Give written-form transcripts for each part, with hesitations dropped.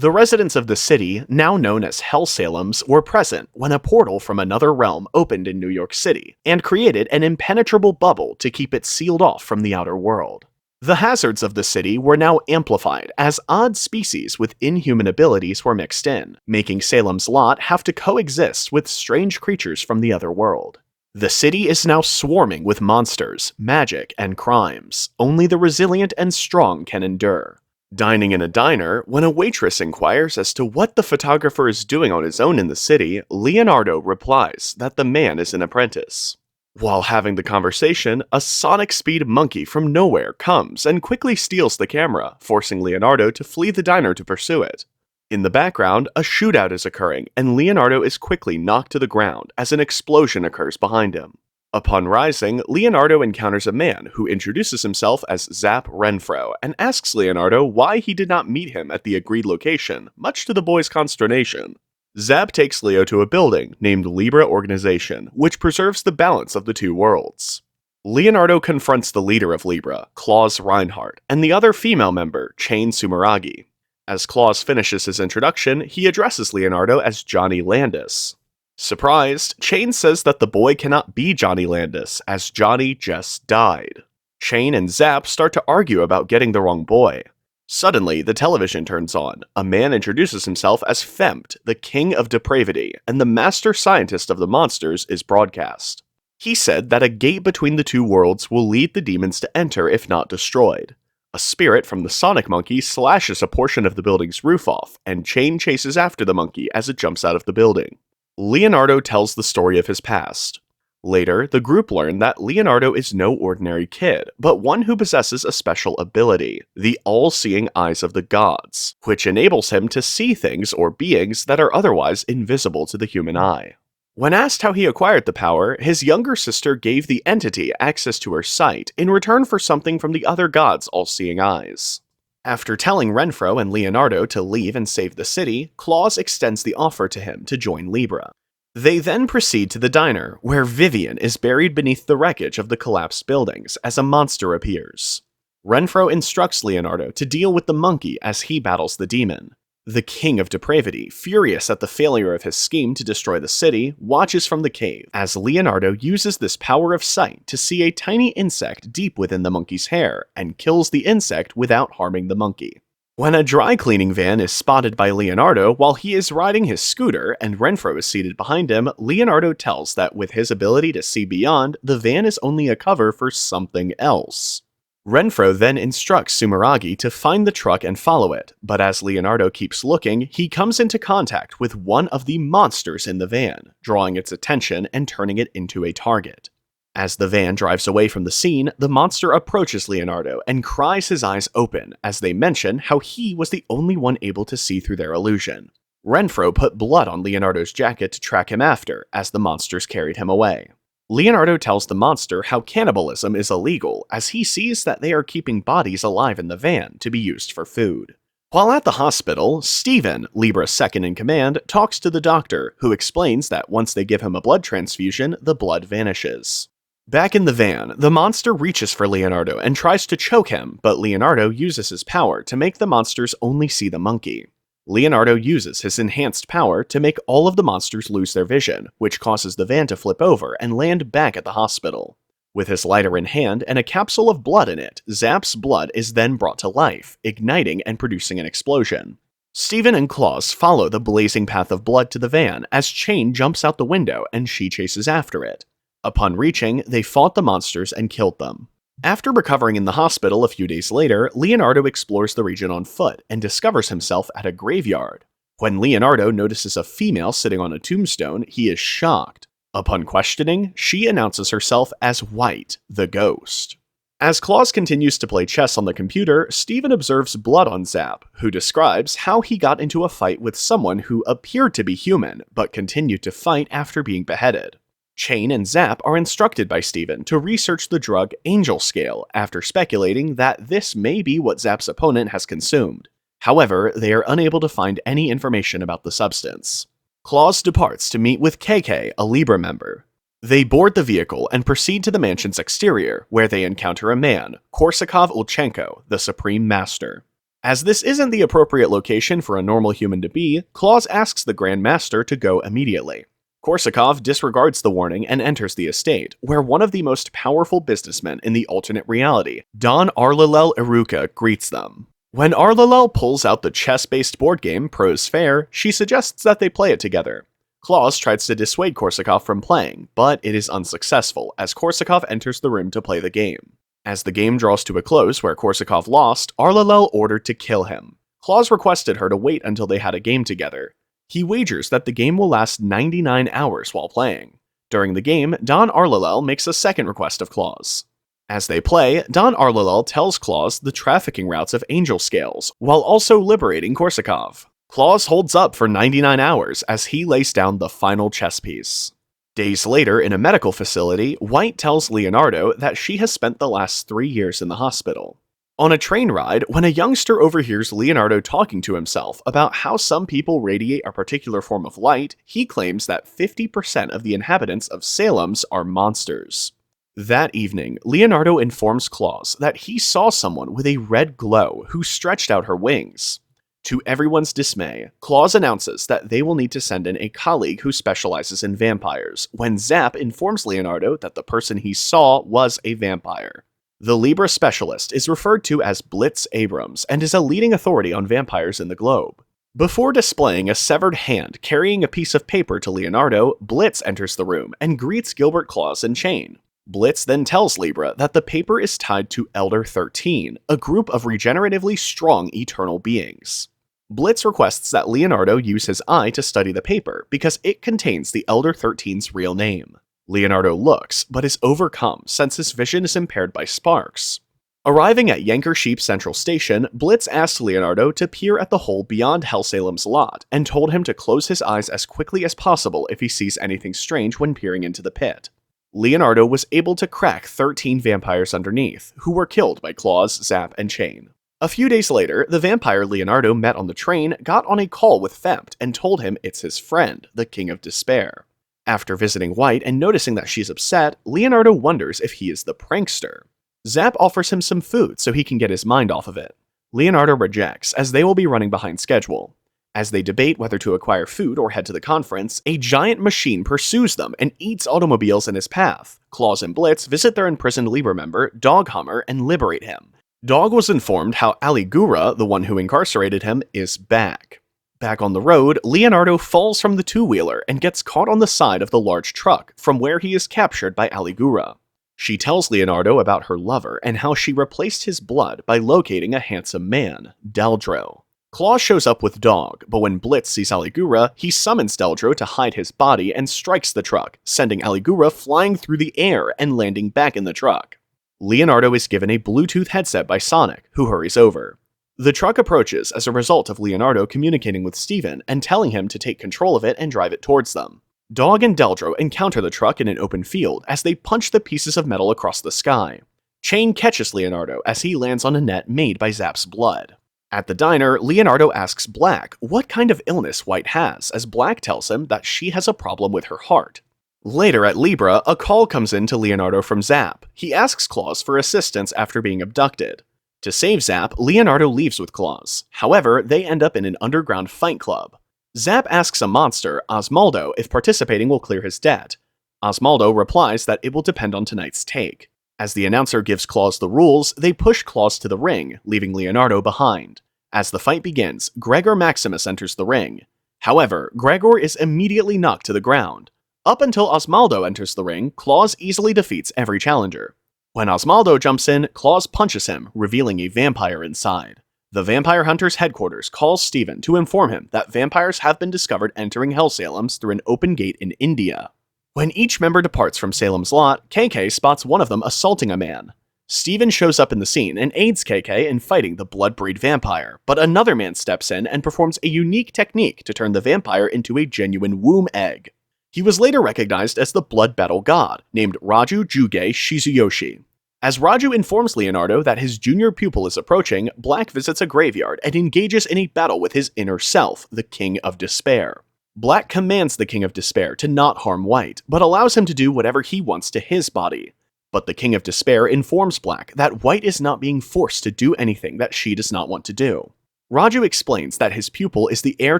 The residents of the city, now known as Hell Salems, were present when a portal from another realm opened in New York City and created an impenetrable bubble to keep it sealed off from the outer world. The hazards of the city were now amplified as odd species with inhuman abilities were mixed in, making Salem's Lot have to coexist with strange creatures from the other world. The city is now swarming with monsters, magic, and crimes. Only the resilient and strong can endure. Dining in a diner, when a waitress inquires as to what the photographer is doing on his own in the city, Leonardo replies that the man is an apprentice. While having the conversation, a sonic speed monkey from nowhere comes and quickly steals the camera, forcing Leonardo to flee the diner to pursue it. In the background, a shootout is occurring, and Leonardo is quickly knocked to the ground as an explosion occurs behind him. Upon rising, Leonardo encounters a man who introduces himself as Zap Renfro and asks Leonardo why he did not meet him at the agreed location, much to the boy's consternation. Zap takes Leo to a building named Libra Organization, which preserves the balance of the two worlds. Leonardo confronts the leader of Libra, Klaus Reinhardt, and the other female member, Chain Sumeragi. As Klaus finishes his introduction, he addresses Leonardo as Johnny Landis. Surprised, Chain says that the boy cannot be Johnny Landis, as Johnny just died. Chain and Zap start to argue about getting the wrong boy. Suddenly, the television turns on. A man introduces himself as Fempt, the king of depravity, and the master scientist of the monsters is broadcast. He said that a gate between the two worlds will lead the demons to enter if not destroyed. A spirit from the Sonic Monkey slashes a portion of the building's roof off, and Chain chases after the monkey as it jumps out of the building. Leonardo tells the story of his past. Later, the group learn that Leonardo is no ordinary kid, but one who possesses a special ability, the all-seeing eyes of the gods, which enables him to see things or beings that are otherwise invisible to the human eye. When asked how he acquired the power, his younger sister gave the entity access to her sight in return for something from the other gods' all-seeing eyes. After telling Renfro and Leonardo to leave and save the city, Klaus extends the offer to him to join Libra. They then proceed to the diner, where Vivian is buried beneath the wreckage of the collapsed buildings as a monster appears. Renfro instructs Leonardo to deal with the monkey as he battles the demon. The king of depravity, furious at the failure of his scheme to destroy the city, watches from the cave as Leonardo uses this power of sight to see a tiny insect deep within the monkey's hair and kills the insect without harming the monkey. When a dry cleaning van is spotted by Leonardo while he is riding his scooter and Renfro is seated behind him, Leonardo tells that with his ability to see beyond, the van is only a cover for something else. Renfro then instructs Sumeragi to find the truck and follow it, but as Leonardo keeps looking, he comes into contact with one of the monsters in the van, drawing its attention and turning it into a target. As the van drives away from the scene, the monster approaches Leonardo and cries his eyes open as they mention how he was the only one able to see through their illusion. Renfro put blood on Leonardo's jacket to track him after, as the monsters carried him away. Leonardo tells the monster how cannibalism is illegal, as he sees that they are keeping bodies alive in the van to be used for food. While at the hospital, Steven, Libra's second in command, talks to the doctor, who explains that once they give him a blood transfusion, the blood vanishes. Back in the van, the monster reaches for Leonardo and tries to choke him, but Leonardo uses his power to make the monsters only see the monkey. Leonardo uses his enhanced power to make all of the monsters lose their vision, which causes the van to flip over and land back at the hospital. With his lighter in hand and a capsule of blood in it, Zap's blood is then brought to life, igniting and producing an explosion. Steven and Klaus follow the blazing path of blood to the van as Chain jumps out the window and she chases after it. Upon reaching, they fought the monsters and killed them. After recovering in the hospital a few days later, Leonardo explores the region on foot and discovers himself at a graveyard. When Leonardo notices a female sitting on a tombstone, he is shocked. Upon questioning, she announces herself as White, the ghost. As Klaus continues to play chess on the computer, Steven observes blood on Zap, who describes how he got into a fight with someone who appeared to be human, but continued to fight after being beheaded. Chain and Zap are instructed by Steven to research the drug Angel Scale after speculating that this may be what Zap's opponent has consumed. However, they are unable to find any information about the substance. Klaus departs to meet with KK, a Libra member. They board the vehicle and proceed to the mansion's exterior, where they encounter a man, Korsakov Ulchenko, the Supreme Master. As this isn't the appropriate location for a normal human to be, Claus asks the Grand Master to go immediately. Korsakov disregards the warning and enters the estate, where one of the most powerful businessmen in the alternate reality, Don Arlalel Iruka, greets them. When Arlalel pulls out the chess-based board game Pro's Fair, she suggests that they play it together. Claus tries to dissuade Korsakov from playing, but it is unsuccessful as Korsakov enters the room to play the game. As the game draws to a close where Korsakov lost, Arlalel ordered to kill him. Claus requested her to wait until they had a game together. He wagers that the game will last 99 hours while playing. During the game, Don Arlalel makes a second request of Claus. As they play, Don Arlalel tells Claus the trafficking routes of angel scales, while also liberating Korsakov. Claus holds up for 99 hours as he lays down the final chess piece. Days later, in a medical facility, White tells Leonardo that she has spent the last 3 years in the hospital. On a train ride, when a youngster overhears Leonardo talking to himself about how some people radiate a particular form of light, he claims that 50% of the inhabitants of Salem's are monsters. That evening, Leonardo informs Claus that he saw someone with a red glow who stretched out her wings. To everyone's dismay, Claus announces that they will need to send in a colleague who specializes in vampires, when Zap informs Leonardo that the person he saw was a vampire. The Libra specialist is referred to as Blitz Abrams and is a leading authority on vampires in the globe. Before displaying a severed hand carrying a piece of paper to Leonardo, Blitz enters the room and greets Gilbert Claus and Chain. Blitz then tells Libra that the paper is tied to Elder 13, a group of regeneratively strong eternal beings. Blitz requests that Leonardo use his eye to study the paper because it contains the Elder 13's real name. Leonardo looks, but is overcome since his vision is impaired by sparks. Arriving at Yankersheep Central Station, Blitz asked Leonardo to peer at the hole beyond Hellsalem's lot, and told him to close his eyes as quickly as possible if he sees anything strange when peering into the pit. Leonardo was able to crack 13 vampires underneath, who were killed by Claus, Zap, and Chain. A few days later, the vampire Leonardo met on the train got on a call with Fempt and told him it's his friend, the King of Despair. After visiting White and noticing that she's upset, Leonardo wonders if he is the prankster. Zap offers him some food so he can get his mind off of it. Leonardo rejects, as they will be running behind schedule. As they debate whether to acquire food or head to the conference, a giant machine pursues them and eats automobiles in his path. Claus and Blitz visit their imprisoned Libra member, Dog Hummer, and liberate him. Dog was informed how Ali Gura, the one who incarcerated him, is back. Back on the road, Leonardo falls from the two-wheeler and gets caught on the side of the large truck, from where he is captured by Ali Gura. She tells Leonardo about her lover and how she replaced his blood by locating a handsome man, Daldro. Claus shows up with Dog, but when Blitz sees Aligura, he summons Daldro to hide his body and strikes the truck, sending Aligura flying through the air and landing back in the truck. Leonardo is given a Bluetooth headset by Sonic, who hurries over. The truck approaches as a result of Leonardo communicating with Steven and telling him to take control of it and drive it towards them. Dog and Daldro encounter the truck in an open field as they punch the pieces of metal across the sky. Chain catches Leonardo as he lands on a net made by Zap's blood. At the diner, Leonardo asks Black what kind of illness White has, as Black tells him that she has a problem with her heart. Later at Libra, a call comes in to Leonardo from Zap. He asks Claus for assistance after being abducted. To save Zap, Leonardo leaves with Claus. However, they end up in an underground fight club. Zap asks a monster, Osmaldo, if participating will clear his debt. Osmaldo replies that it will depend on tonight's take. As the announcer gives Claus the rules, they push Claus to the ring, leaving Leonardo behind. As the fight begins, Gregor Maximus enters the ring. However, Gregor is immediately knocked to the ground. Up until Osmaldo enters the ring, Claus easily defeats every challenger. When Osmaldo jumps in, Claus punches him, revealing a vampire inside. The vampire hunter's headquarters calls Steven to inform him that vampires have been discovered entering Hellsalem's through an open gate in India. When each member departs from Salem's lot, KK spots one of them assaulting a man. Steven shows up in the scene and aids KK in fighting the Bloodbreed vampire, but another man steps in and performs a unique technique to turn the vampire into a genuine womb egg. He was later recognized as the Blood Battle God, named Raju Juge Shizuyoshi. As Raju informs Leonardo that his junior pupil is approaching, Black visits a graveyard and engages in a battle with his inner self, the King of Despair. Black commands the King of Despair to not harm White, but allows him to do whatever he wants to his body. But the King of Despair informs Black that White is not being forced to do anything that she does not want to do. Raju explains that his pupil is the heir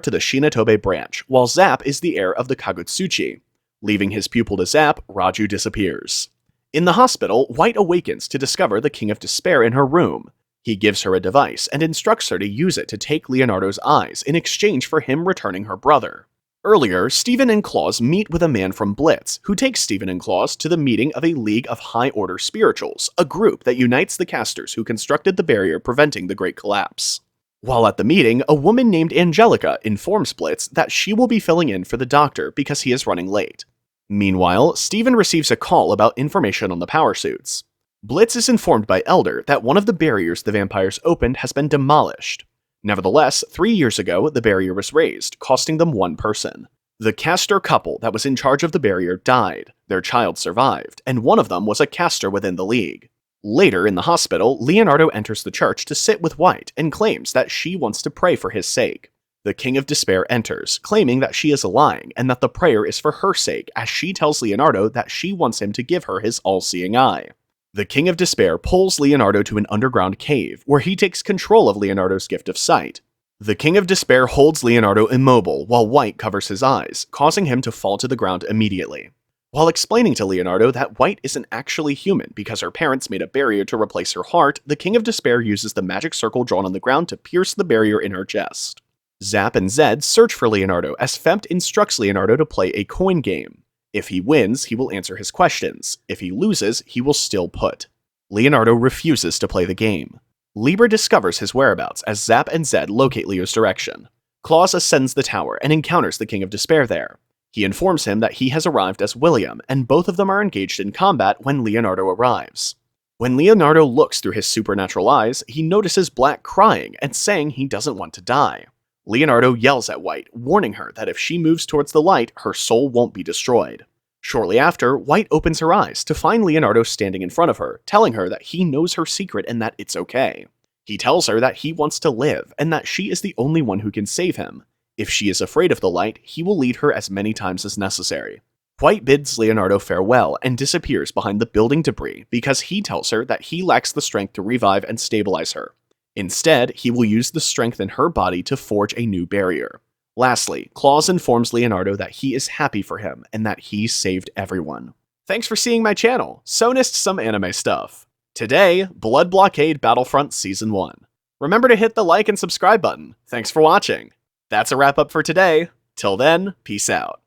to the Shinatobe branch, while Zap is the heir of the Kagutsuchi. Leaving his pupil to Zap, Raju disappears. In the hospital, White awakens to discover the King of Despair in her room. He gives her a device and instructs her to use it to take Leonardo's eyes in exchange for him returning her brother. Earlier, Steven and Claus meet with a man from Blitz, who takes Steven and Claus to the meeting of a League of High Order Spirituals, a group that unites the casters who constructed the barrier preventing the Great Collapse. While at the meeting, a woman named Angelica informs Blitz that she will be filling in for the doctor because he is running late. Meanwhile, Steven receives a call about information on the power suits. Blitz is informed by Elder that one of the barriers the vampires opened has been demolished. Nevertheless, 3 years ago, the barrier was raised, costing them one person. The caster couple that was in charge of the barrier died, their child survived, and one of them was a caster within the League. Later in the hospital, Leonardo enters the church to sit with White and claims that she wants to pray for his sake. The King of Despair enters, claiming that she is lying and that the prayer is for her sake, as she tells Leonardo that she wants him to give her his all-seeing eye. The King of Despair pulls Leonardo to an underground cave, where he takes control of Leonardo's gift of sight. The King of Despair holds Leonardo immobile while White covers his eyes, causing him to fall to the ground immediately. While explaining to Leonardo that White isn't actually human because her parents made a barrier to replace her heart, the King of Despair uses the magic circle drawn on the ground to pierce the barrier in her chest. Zap and Zed search for Leonardo as Fempt instructs Leonardo to play a coin game. If he wins, he will answer his questions. If he loses, he will still put. Leonardo refuses to play the game. Libra discovers his whereabouts as Zap and Zed locate Leo's direction. Claus ascends the tower and encounters the King of Despair there. He informs him that he has arrived as William, and both of them are engaged in combat when Leonardo arrives. When Leonardo looks through his supernatural eyes, he notices Black crying and saying he doesn't want to die. Leonardo yells at White, warning her that if she moves towards the light, her soul won't be destroyed. Shortly after, White opens her eyes to find Leonardo standing in front of her, telling her that he knows her secret and that it's okay. He tells her that he wants to live, and that she is the only one who can save him. If she is afraid of the light, he will lead her as many times as necessary. White bids Leonardo farewell and disappears behind the building debris because he tells her that he lacks the strength to revive and stabilize her. Instead, he will use the strength in her body to forge a new barrier. Lastly, Claus informs Leonardo that he is happy for him and that he saved everyone. Thanks for seeing my channel, Sonist Some Anime Stuff. Today, Blood Blockade Battlefront Season 1. Remember to hit the like and subscribe button. Thanks for watching. That's a wrap up for today. Till then, peace out.